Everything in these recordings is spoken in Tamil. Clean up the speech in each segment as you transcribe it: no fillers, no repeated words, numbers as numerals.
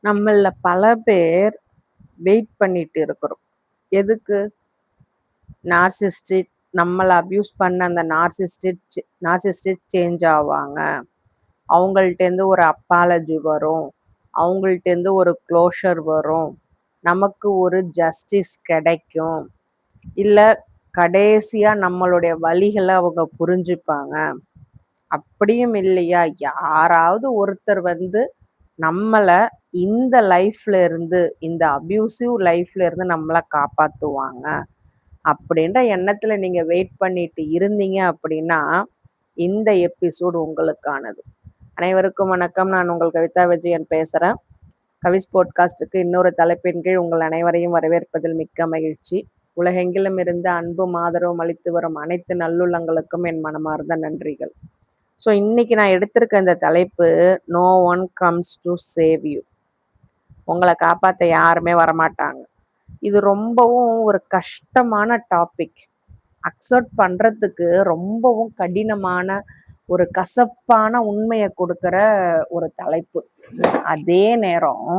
நம்மள பல பேர் வெயிட் பண்ணிட்டு இருக்கிறோம். எதுக்கு? நார்சிஸ்டிக் நம்மள அப்யூஸ் பண்ண அந்த நார்சிஸ்டிக் சேஞ்ச் ஆவாங்க. அவங்கள்ட்டேருந்து ஒரு அப்பாலஜி வரும். அவங்கள்ட்டேருந்து ஒரு க்ளோஷர் வரும். நமக்கு ஒரு ஜஸ்டிஸ் கிடைக்கும். இல்ல கடைசியா நம்மளுடைய வலிகள அவங்க புரிஞ்சுப்பாங்க. அப்படியும் இல்லையா, யாராவது ஒருத்தர் வந்து நம்மள இந்த லைஃப்ல இருந்து, இந்த அப்யூசிவ் லைஃப்ல இருந்து நம்மள காப்பாத்துவாங்க. அப்படின்ற எண்ணத்துல நீங்க வெயிட் பண்ணிட்டு இருந்தீங்க அப்படின்னா, இந்த எபிசோட் உங்களுக்கானது. அனைவருக்கும் வணக்கம். நான் உங்கள் கவிதா விஜயன் பேசுறேன். கவிஸ் பாட்காஸ்டுக்கு இன்னொரு தலைப்பின் கீழ் உங்கள் அனைவரையும் வரவேற்பதில் மிக்க மகிழ்ச்சி. உலகெங்கிலும் இருந்து அன்பும் ஆதரவும் அளித்து வரும் அனைத்து நல்லுள்ளங்களுக்கும் என் மனமார்ந்த நன்றிகள். ஸோ இன்னைக்கு நான் எடுத்திருக்க இந்த தலைப்பு, no one comes to save you. உங்களை காப்பாற்ற யாருமே வரமாட்டாங்க. இது ரொம்பவும் ஒரு கஷ்டமான டாபிக். அக்செப்ட் பண்ணுறதுக்கு ரொம்பவும் கடினமான ஒரு கசப்பான உண்மையை கொடுக்குற ஒரு தலைப்பு. அதே நேரம்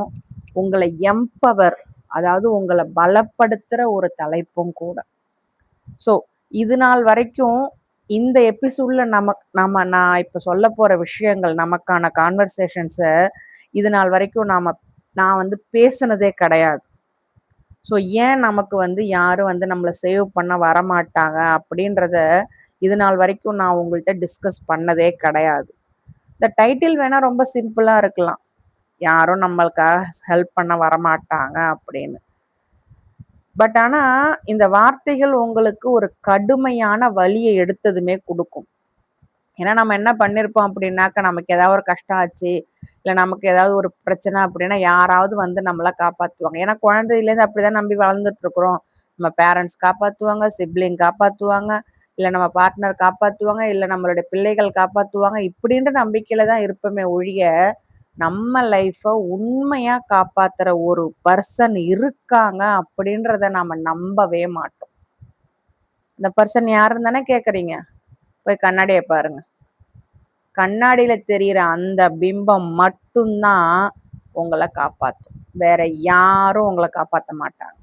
உங்களை எம்பவர், அதாவது உங்களை பலப்படுத்துகிற ஒரு தலைப்பும் கூட. ஸோ இது நாள் வரைக்கும் இந்த எபிசோட்ல நான் இப்போ சொல்ல போகிற விஷயங்கள், நமக்கான கான்வர்சேஷன்ஸை இது நாள் வரைக்கும் நான் வந்து பேசுனதே கிடையாது. ஸோ ஏன் நமக்கு வந்து யாரும் வந்து நம்மளை சேவ் பண்ண வரமாட்டாங்க அப்படின்றத இது நாள் வரைக்கும் நான் உங்கள்கிட்ட டிஸ்கஸ் பண்ணதே கிடையாது. இந்த டைட்டில் வேணால் ரொம்ப சிம்பிளாக இருக்கலாம், யாரும் நம்மளுக்காக ஹெல்ப் பண்ண வரமாட்டாங்க அப்படின்னு. பட் ஆனால் இந்த வார்த்தைகள் உங்களுக்கு ஒரு கடுமையான வலியை எடுத்ததுமே கொடுக்கும். ஏன்னா நம்ம என்ன பண்ணியிருப்போம் அப்படின்னாக்க, நமக்கு ஏதாவது ஒரு கஷ்டம் ஆச்சு, இல்லை நமக்கு ஏதாவது ஒரு பிரச்சனை அப்படின்னா யாராவது வந்து நம்மளை காப்பாற்றுவாங்க. ஏன்னா குழந்தையிலேருந்து அப்படிதான் நம்பி வளர்ந்துட்டு இருக்கிறோம். நம்ம பேரண்ட்ஸ் காப்பாற்றுவாங்க, சிப்ளிங் காப்பாற்றுவாங்க, இல்லை நம்ம பார்ட்னர் காப்பாற்றுவாங்க, இல்லை நம்மளுடைய பிள்ளைகள் காப்பாற்றுவாங்க, இப்படின்ற நம்பிக்கையில தான் இருப்போமே ஒழிய, நம்ம லைஃப்பை உண்மையாக காப்பாற்றுற ஒரு பர்சன் இருக்காங்க அப்படின்றத நம்ம நம்பவே மாட்டோம். இந்த பர்சன் யாருன்னு தானே கேட்குறீங்க? போய் கண்ணாடியை பாருங்க. கண்ணாடியில தெரிகிற அந்த பிம்பம் மட்டும்தான் உங்களை காப்பாற்றும். வேற யாரும் உங்களை காப்பாற்ற மாட்டாங்க.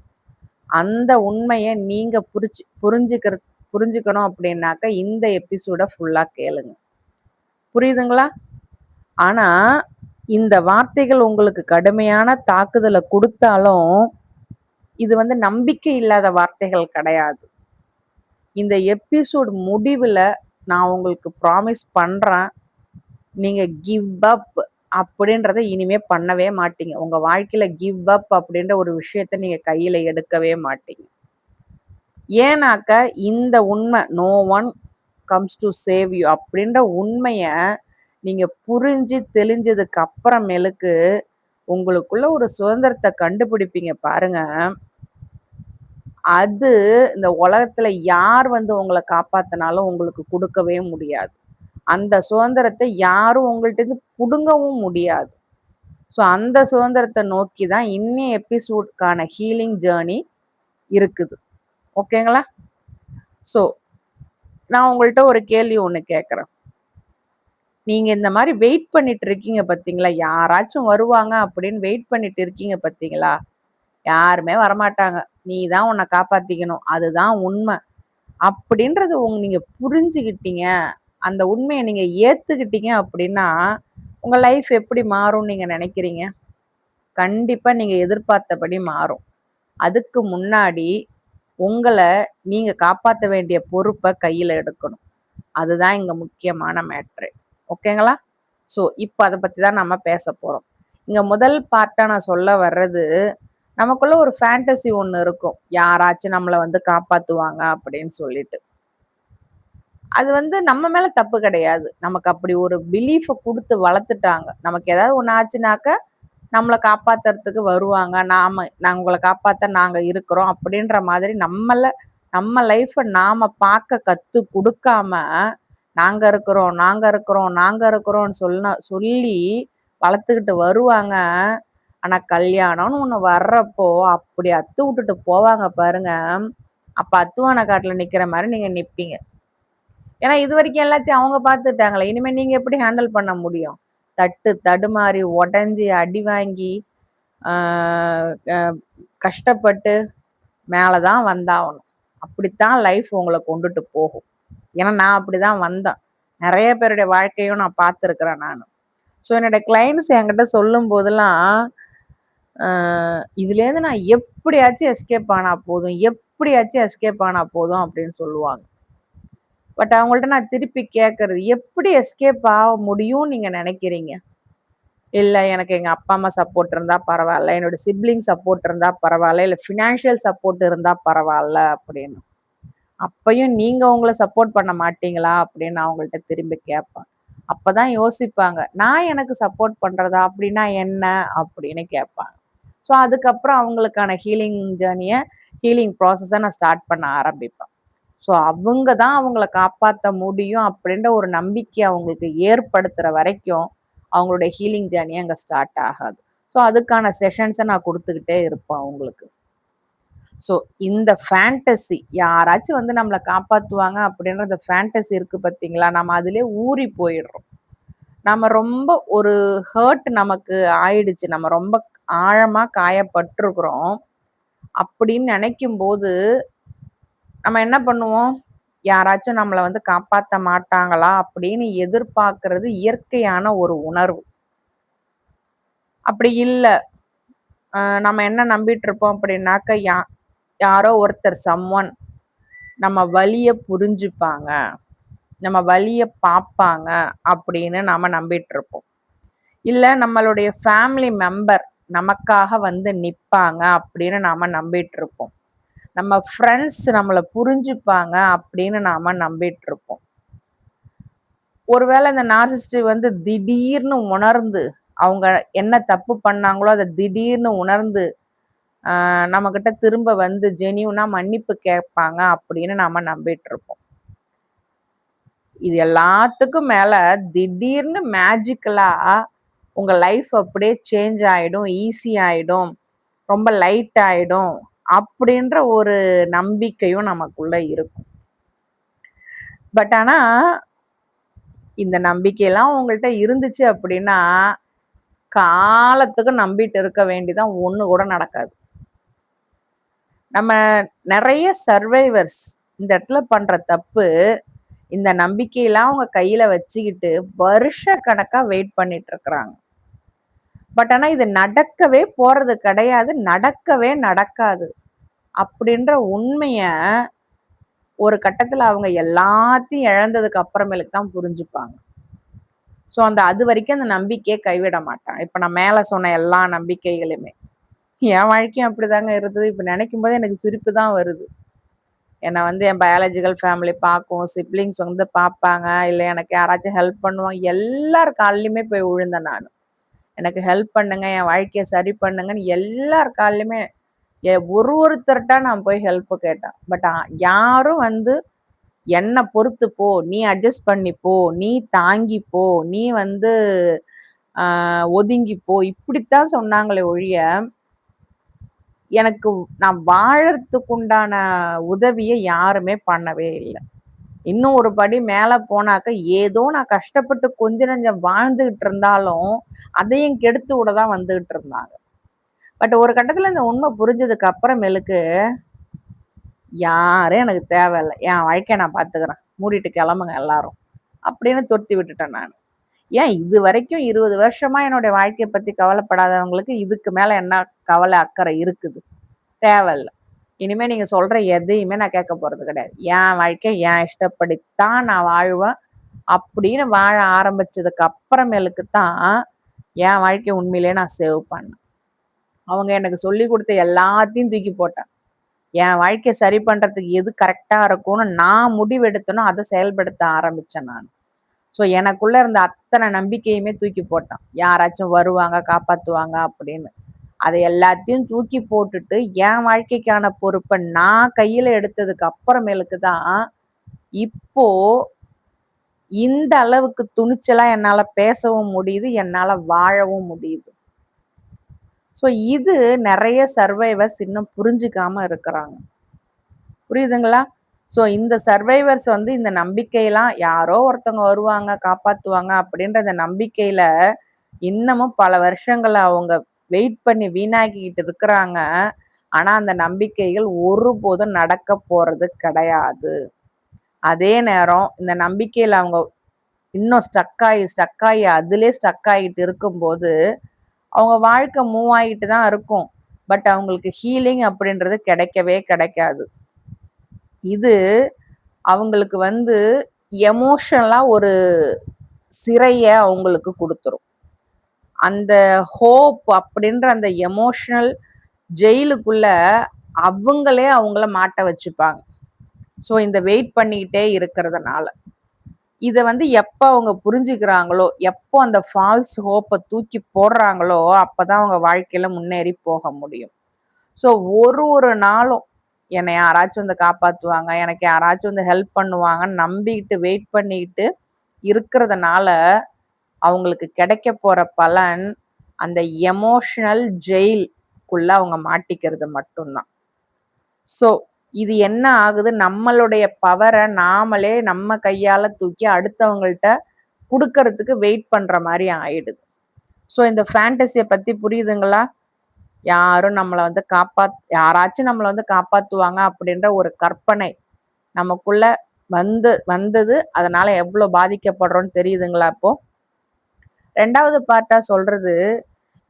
அந்த உண்மையை நீங்க புரிஞ்சுக்கணும் அப்படின்னாக்க இந்த எபிசோட ஃபுல்லா கேளுங்க. புரியுதுங்களா? ஆனா இந்த வார்த்தைகள் உங்களுக்கு கடுமையான தாக்குதலை கொடுத்தாலும் இது வந்து நம்பிக்கை இல்லாத வார்த்தைகள் கிடையாது. இந்த எபிசோட் முடிவில் நான் உங்களுக்கு ப்ராமிஸ் பண்ணுறேன், நீங்கள் கிவ் அப் அப்படின்றத இனிமே பண்ணவே மாட்டீங்க. உங்கள் வாழ்க்கையில் கிவ் அப் அப்படின்ற ஒரு விஷயத்த நீங்கள் கையில் எடுக்கவே மாட்டீங்க. ஏன்னாக்க இந்த உண்மை, no one comes to save you அப்படின்ற உண்மையை நீங்கள் புரிஞ்சு தெளிஞ்சதுக்கு அப்புறமேலுக்கு உங்களுக்குள்ள ஒரு சுதந்திரத்தை கண்டுபிடிப்பீங்க பாருங்க. அது இந்த உலகத்துல யார் வந்து உங்களை காப்பாத்தினாலும் உங்களுக்கு கொடுக்கவே முடியாது. அந்த சுதந்திரத்தை யாரும் உங்கள்ட்ட இருந்து புடுங்கவும் முடியாது. ஸோ அந்த சுதந்திரத்தை நோக்கி தான் இன்னும் எபிசோட்கான ஹீலிங் ஜேர்னி இருக்குது. ஓகேங்களா? ஸோ நான் உங்கள்கிட்ட ஒரு கேள்வி ஒன்று கேட்குறேன். நீங்க இந்த மாதிரி வெயிட் பண்ணிட்டு இருக்கீங்க பார்த்தீங்களா, யாராச்சும் வருவாங்க அப்படின்னு வெயிட் பண்ணிட்டு இருக்கீங்க பார்த்தீங்களா? யாருமே வரமாட்டாங்க, நீ தான் உன்னை காப்பாத்திக்கணும், அதுதான் உண்மை அப்படின்றது நீங்க புரிஞ்சுக்கிட்டீங்க, அந்த உண்மையை நீங்க ஏத்துக்கிட்டீங்க அப்படின்னா உங்க லைஃப் எப்படி மாறும் நீங்க நினைக்கிறீங்க? கண்டிப்பா நீங்க எதிர்பார்த்தபடி மாறும். அதுக்கு முன்னாடி உங்களை நீங்க காப்பாற்ற வேண்டிய பொறுப்பை கையில எடுக்கணும். அதுதான் இங்க முக்கியமான மேட்ரு. ஓகேங்களா? ஸோ இப்போ அதை பத்தி தான் நம்ம பேச போறோம். இங்க முதல் பார்ட்டா நான் சொல்ல வர்றது, நமக்குள்ள ஒரு ஃபேண்டசி ஒன்று இருக்கும், யாராச்சும் நம்மளை வந்து காப்பாத்துவாங்க அப்படின்னு சொல்லிட்டு. அது வந்து நம்ம மேல தப்பு கிடையாது. நமக்கு அப்படி ஒரு பிலீஃபை கொடுத்து வளர்த்துட்டாங்க. நமக்கு ஏதாவது ஒன்று ஆச்சுனாக்க நம்மளை காப்பாத்துறதுக்கு வருவாங்க, நாங்கள் உங்களை காப்பாற்ற நாங்கள் இருக்கிறோம் அப்படின்ற மாதிரி நம்ம லைஃப்பை நாம பார்க்க கத்து கொடுக்காம, நாங்க இருக்கிறோம் நாங்க இருக்கிறோம் நாங்க இருக்கிறோம்னு சொல்லி வளர்த்துக்கிட்டு வருவாங்க. ஆனா கல்யாணம்னு ஒண்ணு வர்றப்போ அப்படி அத்து விட்டுட்டு போவாங்க பாருங்க. அப்ப அத்துவான காட்டுல நிக்கிற மாதிரி நீங்க நிப்பீங்க. ஏன்னா இது வரைக்கும் எல்லாத்தையும் அவங்க பார்த்துட்டாங்களே, இனிமே நீங்க எப்படி ஹேண்டில் பண்ண முடியும்? தட்டு தடுமாறி உடஞ்சி அடி வாங்கி கஷ்டப்பட்டு மேலே தான் வந்தாகணும். அப்படித்தான் லைஃப் உங்களை கொண்டுட்டு போகும். ஏன்னா நான் அப்படிதான் வந்தேன். நிறைய பேருடைய வாழ்க்கையும் நான் பார்த்துருக்குறேன் நான். ஸோ என்னோட கிளைண்ட்ஸ் என்கிட்ட சொல்லும் போதெல்லாம் இதுலேருந்து நான் எப்படியாச்சும் எஸ்கேப் ஆனா போதும், எப்படியாச்சும் எஸ்கேப் ஆனா போதும் அப்படின்னு சொல்லுவாங்க. பட் அவங்கள்ட்ட நான் திருப்பி கேட்கறது, எப்படி எஸ்கேப் ஆக முடியும்னு நீங்க நினைக்கிறீங்க? இல்ல எனக்கு எங்க அப்பா அம்மா சப்போர்ட் இருந்தா பரவாயில்ல, என்னோட சிப்லிங் சப்போர்ட் இருந்தா பரவாயில்ல, இல்ல ஃபினான்ஷியல் சப்போர்ட் இருந்தா பரவாயில்ல அப்படின்னு. அப்பயும் நீங்க உங்களை சப்போர்ட் பண்ண மாட்டீங்களா அப்படின்னு நான் அவங்கள்ட்ட திரும்பி கேட்பேன். அப்பதான் யோசிப்பாங்க, நான் எனக்கு சப்போர்ட் பண்றதா அப்படின்னா என்ன அப்படின்னு கேட்பாங்க. ஸோ அதுக்கப்புறம் அவங்களுக்கான ஹீலிங் ஜேர்னியை, ஹீலிங் ப்ராசஸை நான் ஸ்டார்ட் பண்ண ஆரம்பிப்பேன். ஸோ அவங்க தான் அவங்கள காப்பாற்ற முடியும் அப்படின்ற ஒரு நம்பிக்கை அவங்களுக்கு ஏற்படுத்துகிற வரைக்கும் அவங்களுடைய ஹீலிங் ஜேர்னி அங்கே ஸ்டார்ட் ஆகாது. ஸோ அதுக்கான செஷன்ஸை நான் கொடுத்துக்கிட்டே இருப்பேன் அவங்களுக்கு. ஸோ இந்த ஃபேண்டசி யாராச்சும் வந்து நம்மளை காப்பாற்றுவாங்க அப்படின்ற அந்த ஃபேண்டசி இருக்குது பார்த்தீங்களா, நம்ம அதிலே ஊறி போயிடுறோம். நம்ம ரொம்ப ஒரு ஹர்ட் நமக்கு ஆயிடுச்சு, நம்ம ரொம்ப ஆழமாக காயப்பட்டிருக்கிறோம் அப்படின்னு நினைக்கும் போது நம்ம என்ன பண்ணுவோம், யாராச்சும் நம்மளை வந்து காப்பாற்ற மாட்டாங்களா அப்படின்னு எதிர்பார்க்கறது இயற்கையான ஒரு உணர்வு. அப்படி இல்லை, நம்ம என்ன நம்பிட்டு இருப்போம் அப்படின்னாக்க, யாரோ ஒருத்தர் சம்ஒன் நம்ம வலியை புரிஞ்சுப்பாங்க, நம்ம வலியை பார்ப்பாங்க அப்படின்னு நாம நம்பிட்டு இருப்போம். இல்லை நம்மளுடைய ஃபேமிலி மெம்பர் நமக்காக வந்து நிற்பாங்க அப்படின்னு நாம நம்பிட்டு இருப்போம். நம்ம ஃப்ரெண்ட்ஸ் நம்மளை புரிஞ்சுப்பாங்க அப்படின்னு நாம நம்பிட்டு இருப்போம். ஒருவேளை இந்த நார்சிஸ்ட் வந்து திடீர்னு உணர்ந்து அவங்க என்ன தப்பு பண்ணாங்களோ அதை திடீர்னு உணர்ந்து நம்ம கிட்ட திரும்ப வந்து ஜெனியூனா மன்னிப்பு கேட்பாங்க அப்படின்னு நாம நம்பிட்டு இருப்போம். இது எல்லாத்துக்கும் மேல திடீர்னு மேஜிக்கலா உங்க லைஃப் அப்படியே சேஞ்ச் ஆயிடும், ஈஸி ஆயிடும், ரொம்ப லைட் ஆயிடும் அப்படின்ற ஒரு நம்பிக்கையும் நமக்குள்ள இருக்கும். பட் ஆனா இந்த நம்பிக்கையெல்லாம் உங்கள்கிட்ட இருந்துச்சு அப்படின்னா காலத்துக்கு நம்பிட்டு இருக்க வேண்டிதான், ஒண்ணு கூட நடக்காது. நம்ம நிறைய சர்வைவர்ஸ் இந்த இடத்துல பண்ற தப்பு, இந்த நம்பிக்கையெல்லாம் அவங்க கையில வச்சுக்கிட்டு வருஷ கணக்கா வெயிட் பண்ணிட்டு இருக்கிறாங்க. பட் ஆனா இது நடக்கவே போறது கிடையாது, நடக்கவே நடக்காது அப்படின்ற உண்மைய ஒரு கட்டத்துல அவங்க எல்லாத்தையும் இழந்ததுக்கு அப்புறமேலுக்கு தான் புரிஞ்சுப்பாங்க. ஸோ அது வரைக்கும் அந்த நம்பிக்கையை கைவிட மாட்டாங்க. இப்ப நான் மேல சொன்ன எல்லா நம்பிக்கைகளுமே என் வாழ்க்கையும் அப்படிதாங்க இருந்தது. இப்ப நினைக்கும் போது எனக்கு சிரிப்பு தான் வருது. என்னை வந்து என் பயாலஜிக்கல் ஃபேமிலி பார்க்கும், சிப்ளிங்ஸ் வந்து பார்ப்பாங்க, இல்லை எனக்கு யாராச்சும் ஹெல்ப் பண்ணுவாங்க, எல்லார் காலிலுமே போய் விழுந்தேன் நான். எனக்கு ஹெல்ப் பண்ணுங்க, என் வாழ்க்கையை சரி பண்ணுங்கன்னு எல்லார் காலிலுமே ஒருத்தர்கிட்ட நான் போய் ஹெல்ப் கேட்டேன். பட் யாரும் வந்து என்னை பொறுத்து போ, நீ அட்ஜஸ்ட் பண்ணிப்போ, நீ தாங்கிப்போ, நீ வந்து ஒதுங்கிப்போ, இப்படித்தான் சொன்னாங்களே ஒழிய எனக்கு நான் வாழறதுக்கு உண்டான உதவியை யாருமே பண்ணவே இல்லை. இன்னும் ஒரு படி மேல போனாக்க ஏதோ நான் கஷ்டப்பட்டு கொஞ்ச நஞ்சம் வாழ்ந்துகிட்டு இருந்தாலும் அதையும் கெடுத்து விட தான் வந்துகிட்டு இருந்தாங்க. பட் ஒரு கட்டத்துல இந்த உண்மை புரிஞ்சதுக்கு அப்புறமேலுக்கு யாரும் எனக்கு தேவையில்லை, என் வாழ்க்கையை நான் பார்த்துக்கிறேன், மூடிட்டு கிளம்புங்க எல்லாரும் அப்படின்னு துரத்தி விட்டுட்டேன் நான். ஏன் இது வரைக்கும் 20 வருஷமா என்னுடைய வாழ்க்கையை பத்தி கவலைப்படாதவங்களுக்கு இதுக்கு மேல என்ன கவலை அக்கறை இருக்குது? தேவையில்லை. இனிமே நீங்க சொல்ற எதையுமே நான் கேட்க போறது கிடையாது. என் வாழ்க்கை என் இஷ்டப்படித்தான் நான் வாழ்வேன் அப்படின்னு வாழ ஆரம்பிச்சதுக்கு அப்புறமேலுக்கு தான் என் வாழ்க்கையை உண்மையிலேயே நான் சேவ் பண்ணேன். அவங்க எனக்கு சொல்லி கொடுத்த எல்லாத்தையும் தூக்கி போட்டேன். என் வாழ்க்கையை சரி பண்றதுக்கு எது கரெக்டா இருக்கும்னு நான் முடிவெடுத்தனோ அதை செயல்படுத்த ஆரம்பிச்சேன் நான். ஸோ எனக்குள்ள இருந்த அத்தனை நம்பிக்கையுமே தூக்கி போட்டேன், யாராச்சும் வருவாங்க காப்பாத்துவாங்க அப்படின்னு. அதை எல்லாத்தையும் தூக்கி போட்டுட்டு என் வாழ்க்கைக்கான பொறுப்பை நான் கையில எடுத்ததுக்கு அப்புறமேலுக்கு தான் இப்போ இந்த அளவுக்கு துணிச்சலா என்னால பேசவும் முடியுது, என்னால வாழவும் முடியுது. ஸோ இது நிறைய சர்வைவர்ஸ் இன்னும் புரிஞ்சுக்காம இருக்கிறாங்க. புரியுதுங்களா? ஸோ இந்த சர்வைவர்ஸ் வந்து இந்த நம்பிக்கையெல்லாம் யாரோ ஒருத்தவங்க வருவாங்க காப்பாத்துவாங்க அப்படின்ற அந்த நம்பிக்கையில இன்னமும் பல வருஷங்களை அவங்க வெயிட் பண்ணி வீணாக்கிக்கிட்டு இருக்கிறாங்க. ஆனா அந்த நம்பிக்கைகள் ஒருபோதும் நடக்க போறது கிடையாது. அதே நேரம் இந்த நம்பிக்கையில அவங்க இன்னும் ஸ்டக் ஆகி அதிலே ஸ்டக் ஆகிட்டு இருக்கும்போது அவங்க வாழ்க்கை மூவ் ஆகிட்டு தான் இருக்கும். பட் அவங்களுக்கு ஹீலிங் அப்படின்றது கிடைக்கவே கிடைக்காது. இது அவங்களுக்கு எமோஷனலா ஒரு சிறைய அவங்களுக்கு கொடுத்துரும். அந்த ஹோப் அப்படின்ற அந்த எமோஷனல் ஜெயிலுக்குள்ள அவங்களே அவங்கள மாட்ட வச்சுப்பாங்க. ஸோ இந்த வெயிட் பண்ணிக்கிட்டே இருக்கிறதுனால இதை எப்போ அவங்க புரிஞ்சுக்கிறாங்களோ, எப்போ அந்த ஃபால்ஸ் ஹோப்பை தூக்கி போடுறாங்களோ, அப்பதான் அவங்க வாழ்க்கையில முன்னேறி போக முடியும். ஸோ ஒரு நாளும் என்னை யாராச்சும் காப்பாற்றுவாங்க, எனக்கு யாராச்சும் ஹெல்ப் பண்ணுவாங்கன்னு நம்பிக்கிட்டு வெயிட் பண்ணிக்கிட்டு இருக்கிறதுனால அவங்களுக்கு கிடைக்க போற பலன் அந்த எமோஷனல் ஜெயிலுக்குள்ள அவங்க மாட்டிக்கிறது மட்டும்தான். ஸோ இது என்ன ஆகுது, நம்மளுடைய பவரை நாமளே நம்ம கையால தூக்கி அடுத்தவங்கள்ட்ட கொடுக்கறதுக்கு வெயிட் பண்ற மாதிரி ஆயிடுது. ஸோ இந்த ஃபேண்டசியை பத்தி புரியுதுங்களா? யாரும் நம்மளை யாராச்சும் நம்மளை காப்பாத்துவாங்க அப்படின்ற ஒரு கற்பனை நமக்குள்ள வந்தது. அதனால எவ்வளவு பாதிக்கப்படுறோம்னு தெரியுதுங்களா? இப்போ 2வது பார்ட்டா சொல்றது,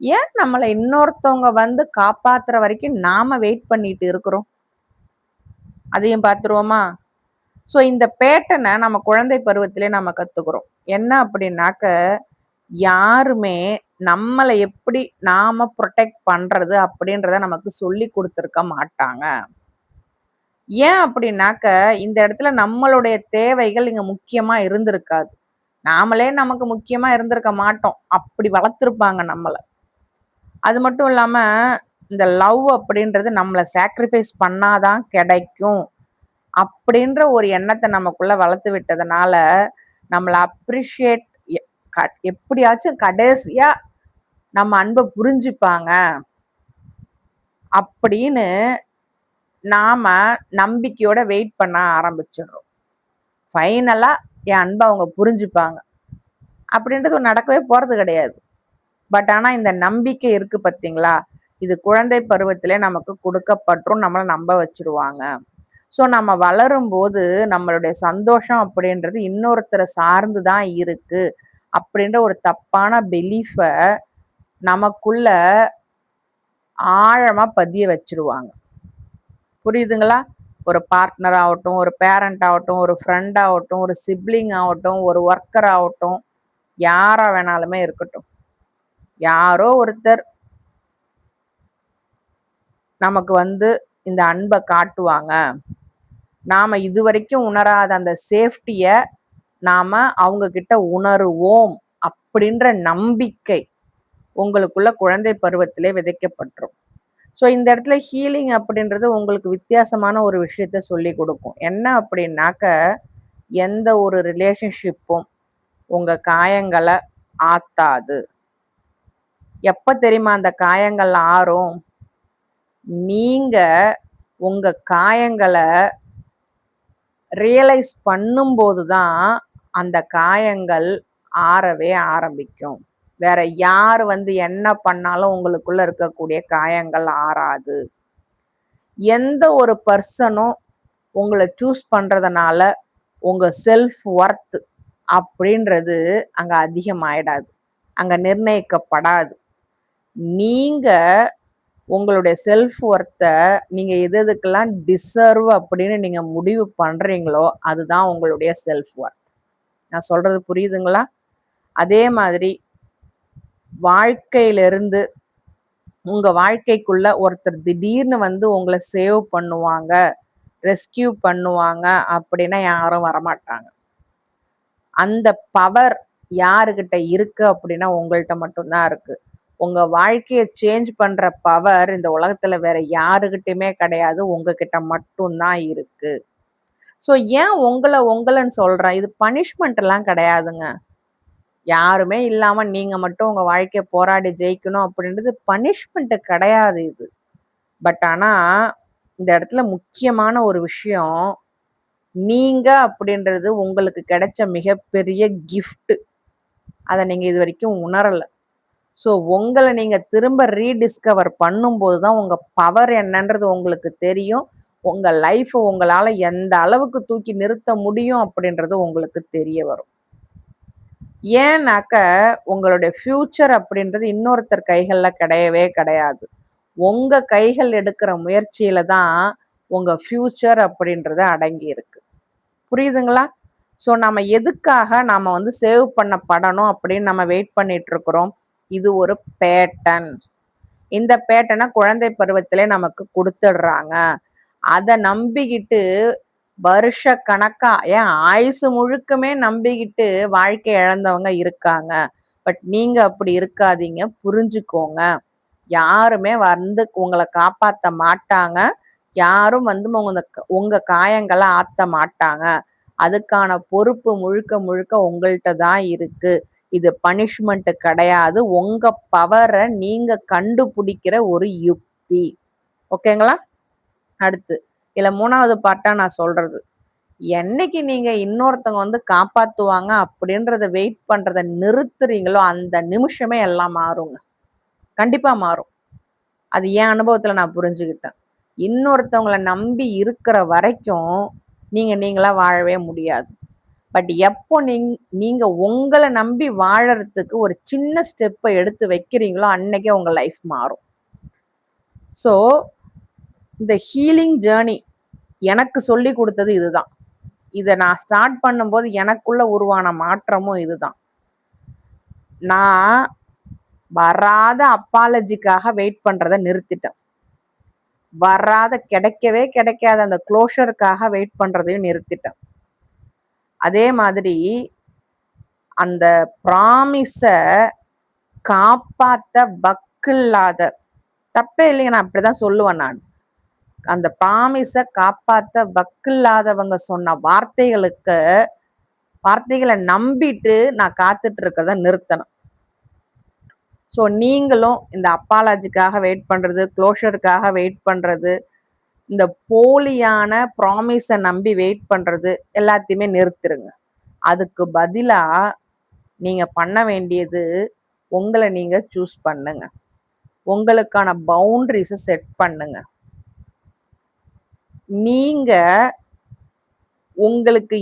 ஏன் நம்மளை இன்னொருத்தவங்க காப்பாத்துற வரைக்கும் நாம வெயிட் பண்ணிட்டு இருக்கிறோம்? அதையும் பார்த்துருவோமா? ஸோ இந்த பேட்டர்னை நம்ம குழந்தை பருவத்திலே நம்ம கத்துக்கிறோம். என்ன அப்படின்னாக்க, யாருமே நம்மளை எப்படி நாம ப்ரொடெக்ட் பண்றது அப்படின்றத நமக்கு சொல்லி கொடுத்துருக்க மாட்டாங்க. ஏன் அப்படின்னாக்க, இந்த இடத்துல நம்மளுடைய தேவைகள் இங்க முக்கியமா இருந்திருக்காது. நாமளே நமக்கு முக்கியமா இருந்திருக்க மாட்டோம். அப்படி வளர்த்துருப்பாங்க நம்மள. அது மட்டும் இல்லாம இந்த லவ் அப்படின்றது நம்மளை சாக்ரிஃபைஸ் பண்ணாதான் கிடைக்கும் அப்படின்ற ஒரு எண்ணத்தை நமக்குள்ள வளர்த்து விட்டதுனால நம்மளை அப்ரிஷியேட் எப்படியாச்சும் கடைசியா நம்ம அன்பை புரிஞ்சுப்பாங்க அப்படின்னு நாம நம்பிக்கையோட வெயிட் பண்ண ஆரம்பிச்சிடுறோம். ஃபைனலா என் அன்பை அவங்க புரிஞ்சுப்பாங்க அப்படின்றது நடக்கவே போறது கிடையாது. பட் ஆனா இந்த நம்பிக்கை இருக்கு பார்த்தீங்களா, இது குழந்தை பருவத்திலே நமக்கு கொடுக்கப்பட்டும் நம்மளை நம்ப வச்சிருவாங்க. ஸோ நம்ம வளரும் போது நம்மளுடைய சந்தோஷம் அப்படின்றது இன்னொருத்தரை சார்ந்து தான் இருக்கு அப்படின்ற ஒரு தப்பான பிலீஃபை நமக்குள்ள ஆழமா பதிய வச்சிருவாங்க. புரியுதுங்களா? ஒரு பார்ட்னர் ஆகட்டும், ஒரு பேரண்ட் ஆகட்டும், ஒரு ஃப்ரெண்ட் ஆகட்டும், ஒரு சிப்ளிங் ஆகட்டும், ஒரு ஒர்க்கர் ஆகட்டும், யாரா வேணாலுமே இருக்கட்டும், யாரோ ஒருத்தர் நமக்கு இந்த அன்பை காட்டுவாங்க. நாம இதுவரைக்கும் உணராத அந்த சேஃப்டிய நாம அவங்க கிட்ட உணருவோம் அப்படின்ற நம்பிக்கை உங்களுக்குள்ள குழந்தை பருவத்திலே விதைக்கப்பட்டுரும். ஸோ இந்த இடத்துல ஹீலிங் அப்படின்றது உங்களுக்கு வித்தியாசமான ஒரு விஷயத்த சொல்லி கொடுக்கும். என்ன அப்படின்னாக்க, எந்த ஒரு ரிலேஷன்ஷிப்பும் உங்க காயங்களை ஆத்தாது. எப்ப தெரியுமா அந்த காயங்கள் ஆறும்? நீங்க உங்க காயங்களை ரியலைஸ் பண்ணும்போது தான் அந்த காயங்கள் ஆறவே ஆரம்பிக்கும். வேற யார் என்ன பண்ணாலும் உங்களுக்குள்ள இருக்கக்கூடிய காயங்கள் ஆறாது. எந்த ஒரு பர்சனும் உங்களை சூஸ் பண்றதுனால உங்க செல்ஃப் ஒர்த் அப்படின்றது அங்க அதிகமாயிடாது, அங்க நிர்ணயிக்கப்படாது. நீங்க உங்களுடைய செல்ஃப் ஒர்த்தை நீங்க எதுக்கெல்லாம் டிசர்வ் அப்படின்னு நீங்க முடிவு பண்றீங்களோ அதுதான் உங்களுடைய செல்ஃப் ஒர்த். நான் சொல்றது புரியுதுங்களா? அதே மாதிரி வாழ்க்கையிலிருந்து உங்க வாழ்க்கைக்குள்ள ஒருத்தர் திடீர்னு உங்களை சேவ் பண்ணுவாங்க, ரெஸ்கியூ பண்ணுவாங்க அப்படின்னா யாரும் வரமாட்டாங்க. அந்த பவர் யாருக்கிட்ட இருக்கு அப்படின்னா உங்கள்கிட்ட மட்டும்தான் இருக்கு. உங்க வாழ்க்கையை சேஞ்ச் பண்ற பவர் இந்த உலகத்துல வேற யாருக்கிட்டையுமே கிடையாது, உங்ககிட்ட மட்டும்தான் இருக்கு. ஸோ ஏன் உங்களைன்னு சொல்றேன், இது பனிஷ்மெண்ட் எல்லாம் கிடையாதுங்க. யாருமே இல்லாம நீங்க மட்டும் உங்க வாழ்க்கையை போராடி ஜெயிக்கணும் அப்படின்றது பனிஷ்மெண்ட் கிடையாது இது. பட் ஆனா இந்த இடத்துல முக்கியமான ஒரு விஷயம், நீங்க அப்படின்றது உங்களுக்கு கிடைச்ச மிகப்பெரிய கிஃப்ட். அதை நீங்க இது வரைக்கும் உணரல. ஸோ உங்கள நீங்க திரும்ப ரீடிஸ்கவர் பண்ணும்போது தான் உங்க பவர் என்னன்றது உங்களுக்கு தெரியும். உங்க லைஃப உங்களால எந்த அளவுக்கு தூக்கி நிறுத்த முடியும் அப்படின்றது உங்களுக்கு தெரிய வரும். ஏன்னாக்க, உங்களுடைய ஃப்யூச்சர் அப்படின்றது இன்னொருத்தர் கைகள்ல கிடையவே கிடையாது. உங்க கைகள் எடுக்கிற முயற்சியில தான் உங்க ஃப்யூச்சர் அப்படின்றது அடங்கி இருக்கு. புரியுதுங்களா? ஸோ நம்ம எதுக்காக நாம வந்து சேவ் பண்ணப்படணும் அப்படின்னு நம்ம வெயிட் பண்ணிட்டு இருக்கிறோம். இது ஒரு பேட்டர்ன். இந்த பேட்டர்ன குழந்தை பருவத்திலே நமக்கு குடுத்துடுறாங்க. அத நம்பிக்கிட்டு வருஷ கணக்கா ஏன் ஆயுசு முழுக்குமே நம்பிக்கிட்டு வாழ்க்கை இழந்தவங்க இருக்காங்க. பட் நீங்க அப்படி இருக்காதீங்க. புரிஞ்சுக்கோங்க. யாருமே வந்து உங்கள காப்பாத்த மாட்டாங்க. யாரும் வந்து உங்க காயங்கள ஆத்த மாட்டாங்க. அதுக்கான பொறுப்பு முழுக்க முழுக்க உங்கள்ட்ட தான் இருக்கு. இது பனிஷ்மென்ட் கிடையாது. உங்க பவர நீங்க கண்டுபிடிக்கிற ஒரு யுக்தி. ஓகேங்களா? அடுத்து, இதுல 3வது பார்ட்டா நான் சொல்றது. என்னைக்கு நீங்க இன்னொருத்தவங்க வந்து காப்பாத்துவாங்க அப்படின்றத வெயிட் பண்றத நிறுத்துறீங்களோ, அந்த நிமிஷமே எல்லாம் மாறுங்க. கண்டிப்பா மாறும். அது என் அனுபவத்துல நான் புரிஞ்சுகிட்டேன். இன்னொருத்தவங்கள நம்பி இருக்கிற வரைக்கும், நீங்களா வாழவே முடியாது. பட் எப்போ நீங்க உங்கள நம்பி வாழறதுக்கு ஒரு சின்ன ஸ்டெப்ப எடுத்து வைக்கிறீங்களோ, அன்னைக்கே உங்க லைஃப் மாறும். ஸோ, இந்த ஹீலிங் ஜர்னி எனக்கு சொல்லிக் குடுத்தது இதுதான். இத நான் ஸ்டார்ட் பண்ணும்போது எனக்குள்ள உருவான மாற்றமும் இதுதான். நான் வராத அப்பாலஜிக்காக வெயிட் பண்றத நிறுத்திட்டேன். கிடைக்கவே கிடைக்காத அந்த க்ளோஷருக்காக வெயிட் பண்றதையும் நிறுத்திட்டேன். அதே மாதிரி அந்த ப்ராமிஸ காப்பாத்த வக்கில்லாத தப்பே இல்லைங்க. நான் அப்படிதான் சொல்லுவேன் நான். அந்த ப்ராமிஸ காப்பாத்த வக்கில்லாதவங்க சொன்ன வார்த்தைகள நம்பிட்டு நான் காத்துட்டு இருக்கிறத நிறுத்தணும். ஸோ நீங்களும் இந்த அப்பாலஜிக்காக வெயிட் பண்றது, க்ளோஷருக்காக வெயிட் பண்றது, இந்த போலியான ப்ராமிஸ நம்பி வெயிட் பண்றது எல்லாத்தையுமே நிறுத்திருங்க. அதுக்கு பதிலா நீங்க பண்ண வேண்டியது, உங்கள நீங்க சூஸ் பண்ணுங்க. உங்களுக்கான பவுண்டரீஸ செட் பண்ணுங்க. நீங்க உங்களுக்கு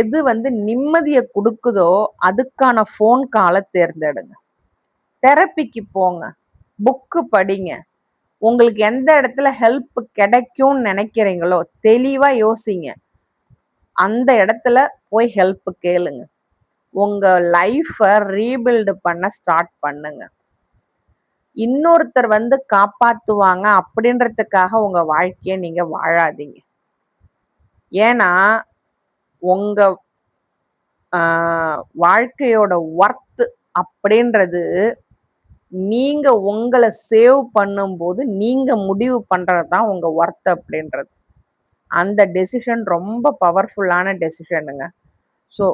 எது வந்து நிம்மதிய குடுக்குதோ, அதுக்கான ஃபோன் கால தேர்ந்தெடுங்க. தெரபிக்கு போங்க. புக்கு படிங்க. உங்களுக்கு எந்த இடத்துல ஹெல்ப் கிடைக்கும்னு நினைக்கிறீங்களோ, தெளிவா யோசிங்க. அந்த இடத்துல போய் ஹெல்ப் கேளுங்க. உங்க லைஃப ரீபில்ட் பண்ண ஸ்டார்ட் பண்ணுங்க. இன்னொருத்தர் வந்து காப்பாத்துவாங்க அப்படின்றதுக்காக உங்க வாழ்க்கைய நீங்க வாழாதீங்க. ஏன்னா, உங்க வாழ்க்கையோட ஒர்த் அப்படின்றது நீங்க உங்கள சேவ் பண்ணும்போது நீங்க முடிவு பண்றது தான் உங்க ஒர்த் அப்படின்றது. அந்த டெசிஷன் ரொம்ப பவர்ஃபுல்லான டெசிஷனுங்க. ஸோ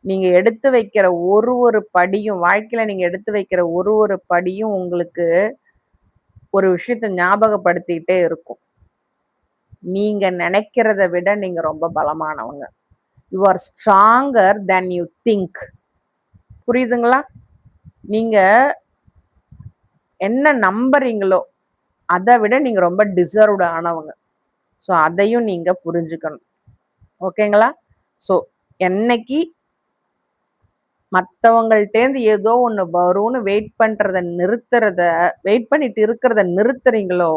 நீங்க எடுத்து வைக்கிற ஒரு படியும் வாழ்க்கையில நீங்க எடுத்து வைக்கிற ஒரு படியும் உங்களுக்கு ஒரு விஷயத்த ஞாபகப்படுத்திக்கிட்டே இருக்கும். நீங்க நினைக்கிறத விட நீங்க ரொம்ப பலமானவங்க. You are stronger than you think. புரியுதுங்களா? நீங்க என்ன நம்புறீங்களோ அதை விட நீங்க ரொம்ப டிசர்வ்டு ஆனவங்க. ஸோ அதையும் நீங்க புரிஞ்சுக்கணும். ஓகேங்களா? ஸோ என்னைக்கு மற்றவங்கள்ட்டேருந்து ஏதோ ஒன்று வரும்னு வெயிட் பண்ணிட்டு இருக்கிறத நிறுத்துறீங்களோ,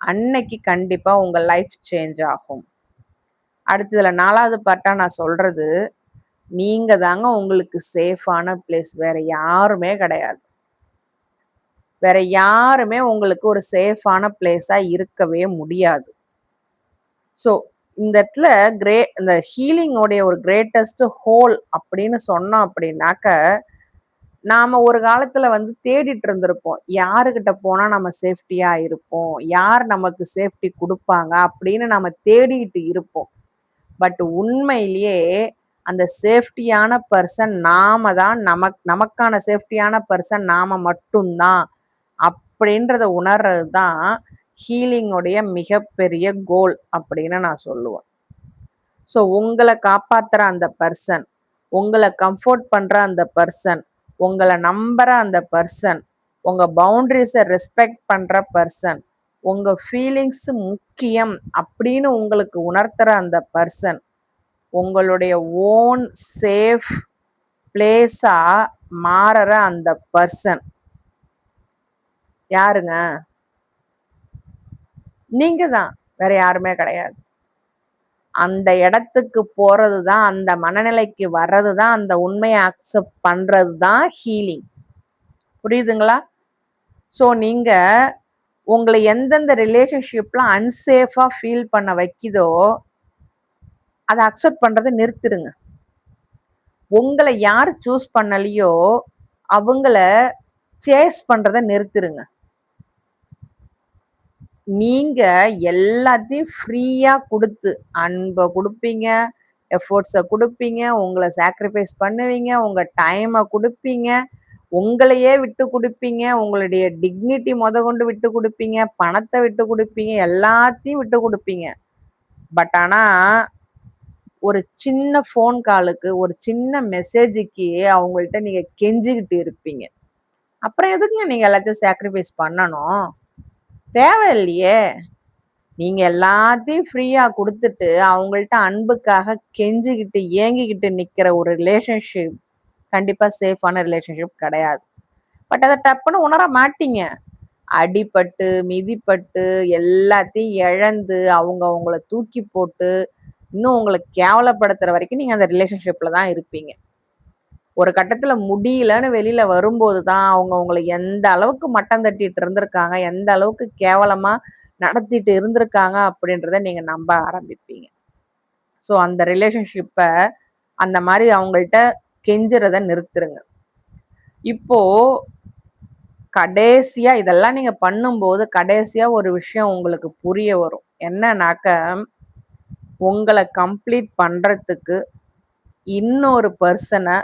அன்னைக்கு கண்டிப்பா உங்க லைஃப் சேஞ்ச் ஆகும். அடுத்ததுல 4வது பார்ட்டா நான் சொல்றது, நீங்க தாங்க உங்களுக்கு சேஃபான பிளேஸ். வேற யாருமே கிடையாது. வேற யாருமே உங்களுக்கு ஒரு சேஃபான பிளேஸா இருக்கவே முடியாது. ஸோ இந்த இடத்துல இந்த ஹீலிங்கோடைய ஒரு கிரேட்டஸ்ட் ஹோல் அப்படின்னு சொன்னோம் அப்படின்னாக்க, நாம ஒரு காலத்துல வந்து தேடிட்டு இருந்திருப்போம். யாருகிட்ட போனா நம்ம சேஃப்டியா இருப்போம்? யார் நமக்கு சேஃப்டி குடுப்பாங்க? அப்படின்னு நம்ம தேடிட்டு இருப்போம். பட் உண்மையிலேயே அந்த சேஃப்டியான பர்சன் நாம தான். நமக்கான சேஃப்டியான பர்சன் நாம மட்டும்தான் அப்படின்றத உணர்றது தான் ஹீலிங்கோடைய மிகப்பெரிய கோல் அப்படின்னு நான் சொல்லுவேன். ஸோ உங்களை காப்பாத்துற அந்த பர்சன், உங்களை கம்ஃபோர்ட் பண்ற அந்த பர்சன், உங்களை நம்புற அந்த பர்சன், உங்க பவுண்டரிஸை ரெஸ்பெக்ட் பண்ற பர்சன், உங்க ஃபீலிங்ஸ் முக்கியம் அப்படின்னு உங்களுக்கு உணர்த்துற அந்த பர்சன், உங்களுடைய ஓன் சேஃப் பிளேஸா மாறுற அந்த பர்சன் யாருங்க? நீங்க தான், வேற யாருமே கிடையாது. அந்த இடத்துக்கு போறது தான், அந்த மனநிலைக்கு வர்றது தான், அந்த உண்மையை அக்செப்ட் பண்றது தான் ஹீலிங். புரியுதுங்களா? ஸோ நீங்க உங்களை எந்தெந்த ரிலேஷன்ஷிப்ல அன்சேஃபா ஃபீல் பண்ண வைக்குதோ அதை அக்செப்ட் பண்றதை நிறுத்திடுங்க. உங்களை யார் சூஸ் பண்ணலையோ அவங்கள சேஸ் பண்றதை நிறுத்திடுங்க. நீங்க எல்லாத்தையும் ஃப்ரீயா கொடுத்து, அன்பை கொடுப்பீங்க, எஃபோர்ட்ஸை கொடுப்பீங்க, உங்களை சாக்ரிஃபைஸ் பண்ணுவீங்க, உங்க டைமை கொடுப்பீங்க, உங்களையே விட்டு கொடுப்பீங்க, உங்களுடைய டிக்னிட்டி கொண்டு விட்டு கொடுப்பீங்க, பணத்தை விட்டு கொடுப்பீங்க, எல்லாத்தையும் விட்டு கொடுப்பீங்க. பட் ஆனா ஒரு சின்ன ஃபோன் காலுக்கு, ஒரு சின்ன மெசேஜுக்கு அவங்கள்ட்ட நீங்க கெஞ்சிக்கிட்டு இருப்பீங்க. அப்புறம் எதுக்குங்க நீங்க எல்லாத்தையும் சாக்ரிஃபைஸ் பண்ணணும்? தேவையில்லையே. நீங்க எல்லாத்தையும் ஃப்ரீயா கொடுத்துட்டு அவங்கள்ட்ட அன்புக்காக கெஞ்சிக்கிட்டு ஏங்கிக்கிட்டு நிக்கிற ஒரு ரிலேஷன்ஷிப் கண்டிப்பா சேஃபான ரிலேஷன்ஷிப் கிடையாது. பட் அதை டப்புன்னு உணர மாட்டீங்க. அடிபட்டு மிதிப்பட்டு எல்லாத்தையும் இழந்து அவங்க அவங்கள தூக்கி போட்டு இன்னும் உங்களை கேவலப்படுத்துற வரைக்கும் நீங்க அந்த ரிலேஷன்ஷிப்ல தான் இருப்பீங்க. ஒரு கட்டத்துல முடியலன்னு வெளியில வரும்போது தான் அவங்க உங்களை எந்த அளவுக்கு மட்டம் தட்டிட்டு இருந்திருக்காங்க, எந்த அளவுக்கு கேவலமா நடத்திட்டு இருந்திருக்காங்க அப்படின்றத நீங்க நம்ப ஆரம்பிப்பீங்க. ஸோ அந்த ரிலேஷன்ஷிப்பை அந்த மாதிரி அவங்கள்ட்ட கெஞ்சுறத நிறுத்துருங்க. இப்போ கடைசியா இதெல்லாம் நீங்க பண்ணும்போது கடைசியா ஒரு விஷயம் உங்களுக்கு புரிய வரும். என்னன்னாக்க, உங்களை கம்ப்ளீட் பண்றதுக்கு இன்னொரு பர்சனை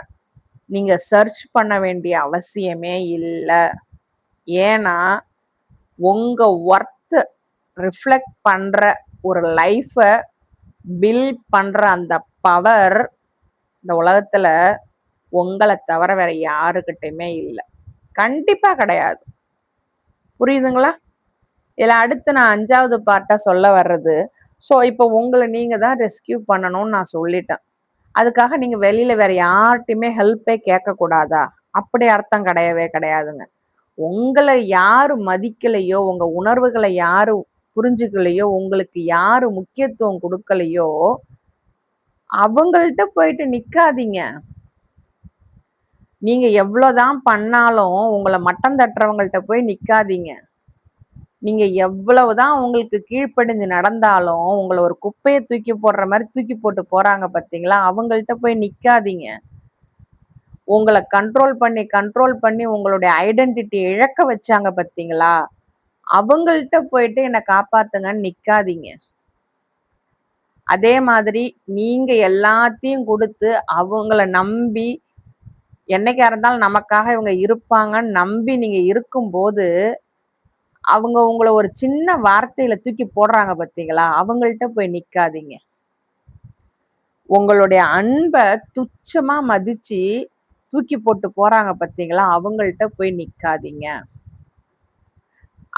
நீங்க சர்ச் பண்ண வேண்டிய அவசியமே இல்லை. ஏன்னா உங்க ஒர்த் ரிஃப்ளெக்ட் பண்ற ஒரு லைஃபை பில்ட் பண்ற அந்த பவர் இந்த உலகத்துல உங்களை தவிர வேற யாருக்கிட்டையுமே இல்லை. கண்டிப்பா கிடையாது. புரியுதுங்களா? இதுல அடுத்து நான் 5வது பார்ட்டா சொல்ல வர்றது, ஸோ இப்போ உங்களை நீங்க தான் ரெஸ்கியூ பண்ணணும்னு நான் சொல்லிட்டேன். அதுக்காக நீங்க வெளியில வேற யார்கிட்டையுமே ஹெல்ப்பே கேட்கக்கூடாதா? அப்படி அர்த்தம் கிடையவே கிடையாதுங்க. உங்களை யாரு மதிக்கலையோ, உங்க உணர்வுகளை யாரு புரிஞ்சுக்கலையோ, உங்களுக்கு யாரு முக்கியத்துவம் கொடுக்கலையோ அவங்கள்ட்ட போயிட்டு நிக்காதீங்க. நீங்க எவ்வளவுதான் பண்ணாலும் உங்களை மட்டம் தட்டுறவங்கள்ட்ட போய் நிக்காதீங்க. நீங்க எவ்வளவுதான் உங்களுக்கு கீழ்ப்படிஞ்சு நடந்தாலும் உங்களை ஒரு குப்பையை தூக்கி போடுற மாதிரி தூக்கி போட்டு போறாங்க பார்த்தீங்களா, அவங்கள்ட்ட போய் நிக்காதீங்க. உங்களை கண்ட்ரோல் பண்ணி உங்களுடைய ஐடென்டிட்டி இழக்க வச்சாங்க பார்த்தீங்களா, அவங்கள்ட்ட போயிட்டு என்னை காப்பாத்துங்கன்னு நிக்காதீங்க. அதே மாதிரி நீங்க எல்லாத்தையும் கொடுத்து அவங்கள நம்பி, என்னைக்கா இருந்தாலும் நமக்காக இவங்க இருப்பாங்கன்னு நம்பி நீங்க இருக்கும்போது அவங்க உங்களை ஒரு சின்ன வார்த்தையில தூக்கி போடுறாங்க பார்த்தீங்களா, அவங்கள்ட்ட போய் நிக்காதீங்க. உங்களுடைய அன்பை துச்சமா மதிச்சு தூக்கி போட்டு போறாங்க பார்த்தீங்களா, அவங்கள்ட்ட போய் நிக்காதீங்க.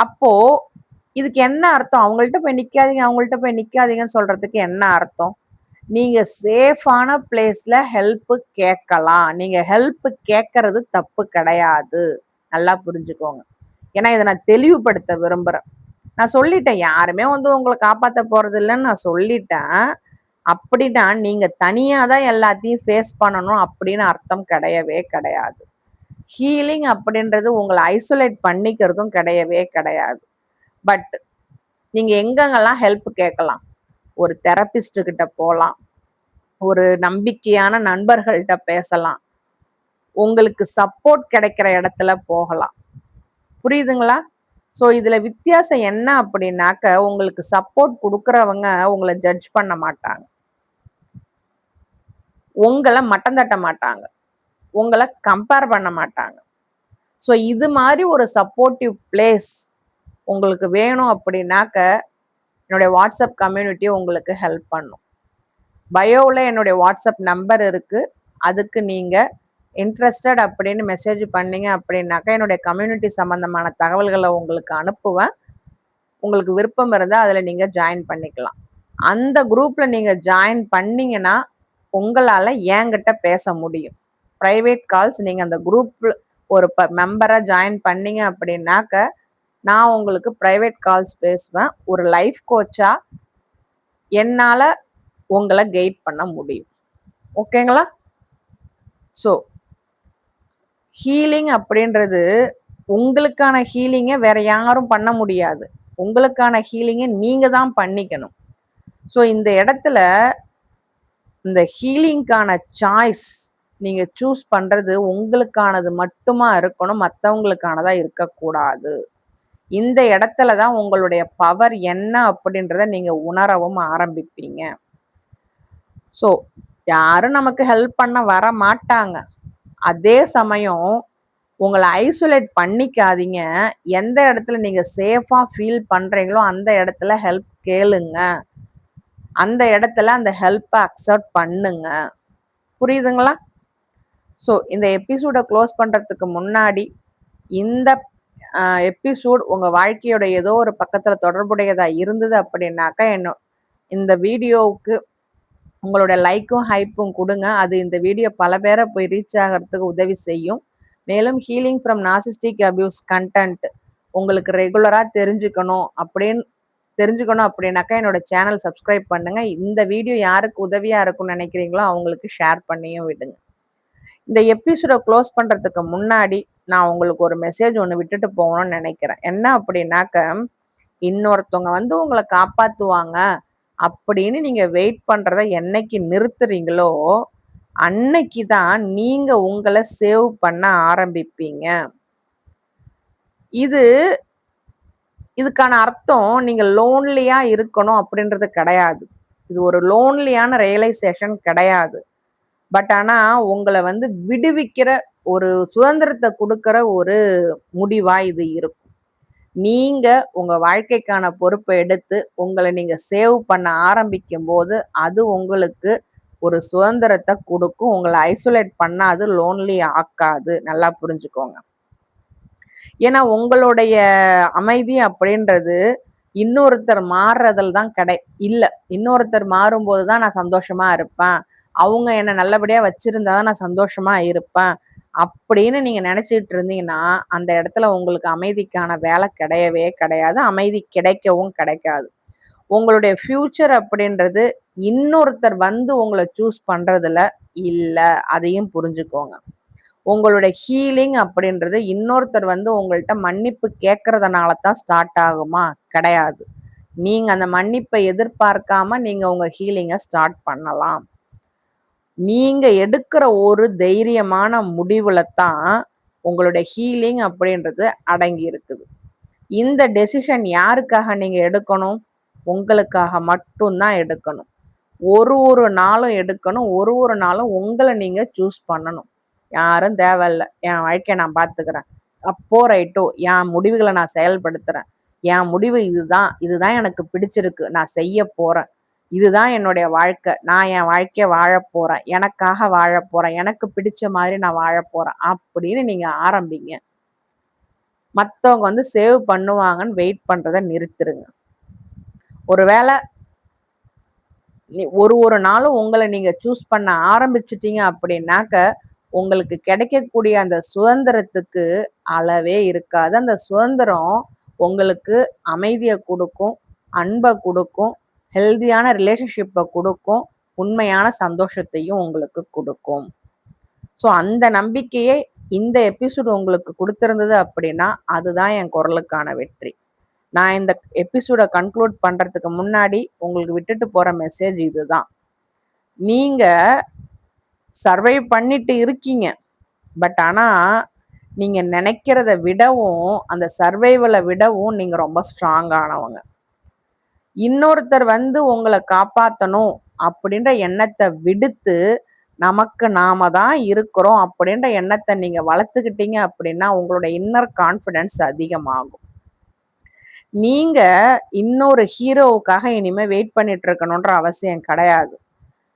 அப்போ இதுக்கு என்ன அர்த்தம்? அவங்கள்ட்ட போய் நிக்காதீங்க, அவங்கள்ட்ட போய் நிக்காதீங்கன்னு சொல்றதுக்கு என்ன அர்த்தம்? நீங்க சேஃபான பிளேஸ்ல ஹெல்ப் கேட்கலாம். நீங்க ஹெல்ப் கேட்கறது தப்பு கிடையாது. நல்லா புரிஞ்சுக்கோங்க. ஏன்னா இதை நான் தெளிவுபடுத்த விரும்புறேன். நான் சொல்லிட்டேன், யாருமே உங்களை காப்பாற்ற போறது இல்லைன்னு நான் சொல்லிட்டேன். அப்படின்னா நீங்க தனியா தான் எல்லாத்தையும் ஃபேஸ் பண்ணணும் அப்படின்னு அர்த்தம் கிடையவே கிடையாது. ஹீலிங் அப்படின்றது உங்களை ஐசோலேட் பண்ணிக்கிறதும் கிடையவே கிடையாது. பட் நீங்க எங்கெங்கெல்லாம் ஹெல்ப் கேட்கலாம்? ஒரு தெரபிஸ்ட் கிட்ட போகலாம், ஒரு நம்பிக்கையான நண்பர்கள்ட்ட பேசலாம், உங்களுக்கு சப்போர்ட் கிடைக்கிற இடத்துல போகலாம். புரியுதுங்களா? ஸோ இதுல வித்தியாசம் என்ன அப்படின்னாக்க, உங்களுக்கு சப்போர்ட் கொடுக்குறவங்க உங்களை ஜட்ஜ் பண்ண மாட்டாங்க, உங்களை மட்டம் தட்ட மாட்டாங்க, உங்களை கம்பேர் பண்ண மாட்டாங்க. ஸோ இது மாதிரி ஒரு சப்போர்ட்டிவ் பிளேஸ் உங்களுக்கு வேணும் அப்படின்னாக்க என்னுடைய வாட்ஸ்அப் கம்யூனிட்டி உங்களுக்கு ஹெல்ப் பண்ணும். பயோவில் என்னுடைய வாட்ஸ்அப் நம்பர் இருக்கு, அதுக்கு நீங்க இன்ட்ரெஸ்டட் அப்படின்னு மெசேஜ் பண்ணீங்க அப்படின்னாக்கா என்னுடைய கம்யூனிட்டி சம்மந்தமான தகவல்களை உங்களுக்கு அனுப்புவேன். உங்களுக்கு விருப்பம் இருந்தால் அதில் நீங்கள் ஜாயின் பண்ணிக்கலாம். அந்த குரூப்பில் நீங்கள் ஜாயின் பண்ணீங்கன்னா உங்களால் என்கிட்ட பேச முடியும். ப்ரைவேட் கால்ஸ் நீங்கள் அந்த குரூப்பில் ஒரு மெம்பராக ஜாயின் பண்ணீங்க அப்படின்னாக்க நான் உங்களுக்கு ப்ரைவேட் கால்ஸ் பேசுவேன். ஒரு லைஃப் கோச்சா என்னால் உங்களை கைட் பண்ண முடியும். ஓகேங்களா? ஸோ ஹீலிங் அப்படின்றது உங்களுக்கான ஹீலிங்கை வேற யாரும் பண்ண முடியாது. உங்களுக்கான ஹீலிங்கை நீங்கள் தான் பண்ணிக்கணும். ஸோ இந்த இடத்துல இந்த ஹீலிங்கான சாய்ஸ் நீங்கள் சூஸ் பண்ணுறது உங்களுக்கானது மட்டுமா இருக்கணும், மற்றவங்களுக்கானதாக இருக்கக்கூடாது. இந்த இடத்துல தான் உங்களுடைய பவர் என்ன அப்படின்றத நீங்கள் உணரவும் ஆரம்பிப்பீங்க. ஸோ யாரும் நமக்கு ஹெல்ப் பண்ண வர மாட்டாங்க. அதே சமயம் உங்களை ஐசோலேட் பண்ணிக்காதீங்க. எந்த இடத்துல நீங்கள் சேஃபாக ஃபீல் பண்ணுறீங்களோ அந்த இடத்துல ஹெல்ப் கேளுங்க. அந்த இடத்துல அந்த ஹெல்ப்பை அக்செப்ட் பண்ணுங்க. புரியுதுங்களா? ஸோ இந்த எபிசோடை க்ளோஸ் பண்ணுறதுக்கு முன்னாடி இந்த எபிசோட் உங்கள் வாழ்க்கையோட ஏதோ ஒரு பக்கத்தில் தொடர்புடையதாக இருந்தது அப்படின்னாக்கா இந்த வீடியோவுக்கு உங்களோட லைக்கும் ஹைப்பும் கொடுங்க. அது இந்த வீடியோ பல பேரை போய் ரீச் ஆகிறதுக்கு உதவி செய்யும். மேலும் healing from narcissistic abuse content உங்களுக்கு ரெகுலராக தெரிஞ்சுக்கணும் அப்படின்னாக்கா என்னோட சேனல் சப்ஸ்கிரைப் பண்ணுங்க. இந்த வீடியோ யாருக்கு உதவியாக இருக்கும்னு நினைக்கிறீங்களோ அவங்களுக்கு ஷேர் பண்ணியும் விடுங்க. இந்த எபிசோடை க்ளோஸ் பண்ணுறதுக்கு முன்னாடி நான் உங்களுக்கு ஒரு மெசேஜ் ஒன்று விட்டுட்டு போகணும்னு நினைக்கிறேன். என்ன அப்படின்னாக்க, இன்னொருத்தவங்க உங்களை காப்பாற்றுவாங்க அப்படின்னு நீங்கள் வெயிட் பண்ணுறத என்னைக்கு நிறுத்துறீங்களோ அன்னைக்கு தான் நீங்கள் உங்களை சேவ் பண்ண ஆரம்பிப்பீங்க. இதுக்கான அர்த்தம் நீங்கள் லோன்லியாக இருக்கணும் அப்படின்றது கிடையாது. இது ஒரு லோன்லியான ரியலைசேஷன் கிடையாது. பட் ஆனால் உங்களை விடுவிக்கிற ஒரு சுதந்திரத்தை கொடுக்குற ஒரு முடிவாக இது இருக்கும். நீங்கள் உங்கள் வாழ்க்கைக்கான பொறுப்பை எடுத்து உங்களை நீங்கள் சேவ் பண்ண ஆரம்பிக்கும் போது அது உங்களுக்கு ஒரு சுதந்திரத்தை கொடுக்கும். உங்களை ஐசோலேட் பண்ணாது, லோன்லி ஆக்காது. நல்லா புரிஞ்சுக்கோங்க. ஏன்னா உங்களுடைய அமைதி அப்படின்றது இன்னொருத்தர் மாறுறதில் தான் இல்லை. இன்னொருத்தர் மாறும்போது தான் நான் சந்தோஷமா இருப்பேன், அவங்க என்னை நல்லபடியாக வச்சிருந்தா தான் நான் சந்தோஷமா இருப்பேன் அப்படின்னு நீங்கள் நினச்சிட்டு இருந்தீங்கன்னா அந்த இடத்துல உங்களுக்கு அமைதிக்கான வேலை கிடையவே கிடையாது. அமைதி கிடைக்கவும் கிடைக்காது. உங்களுடைய ஃப்யூச்சர் அப்படின்றது இன்னொருத்தர் உங்களை சூஸ் பண்ணுறதுல இல்லை. அதையும் புரிஞ்சுக்கோங்க. உங்களுடைய ஹீலிங் அப்படின்றது இன்னொருத்தர் உங்கள்கிட்ட மன்னிப்பு கேட்கறதுனால தான் ஸ்டார்ட் ஆகுமா? கிடையாது. நீங்கள் அந்த மன்னிப்பை எதிர்பார்க்காம நீங்கள் உங்கள் ஹீலிங்கை ஸ்டார்ட் பண்ணலாம். நீங்கள் எடுக்கிற ஒரு தைரியமான முடிவில் தான் உங்களுடைய ஹீலிங் அப்படின்றது அடங்கி இருக்குது. இந்த டெசிஷன் யாருக்காக நீங்கள் எடுக்கணும்? உங்களுக்காக மட்டும்தான் எடுக்கணும். ஒரு நாளும் எடுக்கணும். ஒரு நாளும் உங்களை நீங்கள் சூஸ் பண்ணணும். யாரும் தேவையில்லை, என் வாழ்க்கையை நான் பார்த்துக்கிறேன், அப்போ ரைட்டோ, என் முடிவுகளை நான் செயல்படுத்துகிறேன், என் முடிவு இதுதான் எனக்கு பிடிச்சிருக்கு, நான் செய்ய போகிறேன், இதுதான் என்னுடைய வாழ்க்கை, நான் என் வாழ்க்கையை வாழப்போகிறேன், எனக்காக வாழப்போகிறேன், எனக்கு பிடிச்ச மாதிரி நான் வாழப்போகிறேன் அப்படின்னு நீங்கள் ஆரம்பிங்க. மற்றவங்க சேவ் பண்ணுவாங்கன்னு வெயிட் பண்ணுறதை நிறுத்திடுங்க. ஒருவேளை ஒரு நாளும் உங்களை நீங்கள் சூஸ் பண்ண ஆரம்பிச்சிட்டீங்க அப்படின்னாக்க உங்களுக்கு கிடைக்கக்கூடிய அந்த சுதந்திரத்துக்கு அளவே இருக்காது. அந்த சுதந்திரம் உங்களுக்கு அமைதியை கொடுக்கும், அன்பை கொடுக்கும், ஹெல்தியான ரிலேஷன்ஷிப்பை கொடுக்கும், உண்மையான சந்தோஷத்தையும் உங்களுக்கு கொடுக்கும். ஸோ அந்த நம்பிக்கையை இந்த எபிசோடு உங்களுக்கு கொடுத்துருந்தது அப்படின்னா அதுதான் என் குரலுக்கான வெற்றி. நான் இந்த எபிசோடை கன்க்ளூட் பண்ணுறதுக்கு முன்னாடி உங்களுக்கு விட்டுட்டு போகிற மெசேஜ் இதுதான். நீங்கள் சர்வைவ் பண்ணிட்டு இருக்கீங்க. பட் ஆனால் நீங்கள் நினைக்கிறத விடவும் அந்த சர்வைவலை விடவும் நீங்கள் ரொம்ப ஸ்ட்ராங்கானவங்க. இன்னொருத்தர் உங்களை காப்பாற்றணும் அப்படின்ற எண்ணத்தை விடுத்து நமக்கு நாம தான் இருக்கிறோம் அப்படின்ற எண்ணத்தை நீங்கள் வளர்த்துக்கிட்டீங்க அப்படின்னா உங்களோட இன்னர் கான்ஃபிடென்ஸ் அதிகமாகும். நீங்கள் இன்னொரு ஹீரோவுக்காக இனிமேல் வெயிட் பண்ணிட்டு இருக்கணுன்ற அவசியம் கிடையாது.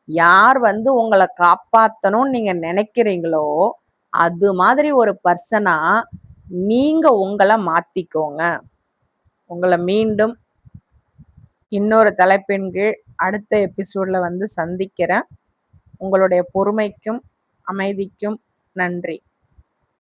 யார் உங்களை காப்பாற்றணும்னு நீங்கள் நினைக்கிறீங்களோ, அது மாதிரி ஒரு பர்சனா நீங்க உங்களை மாத்திக்கோங்க. உங்களை மீண்டும் இன்னொரு தலைப்பின் கீழ் அடுத்த எபிசோட்ல வந்து சந்திக்கிறேன். உங்களுடைய பொறுமைக்கும் அமைதிக்கும் நன்றி.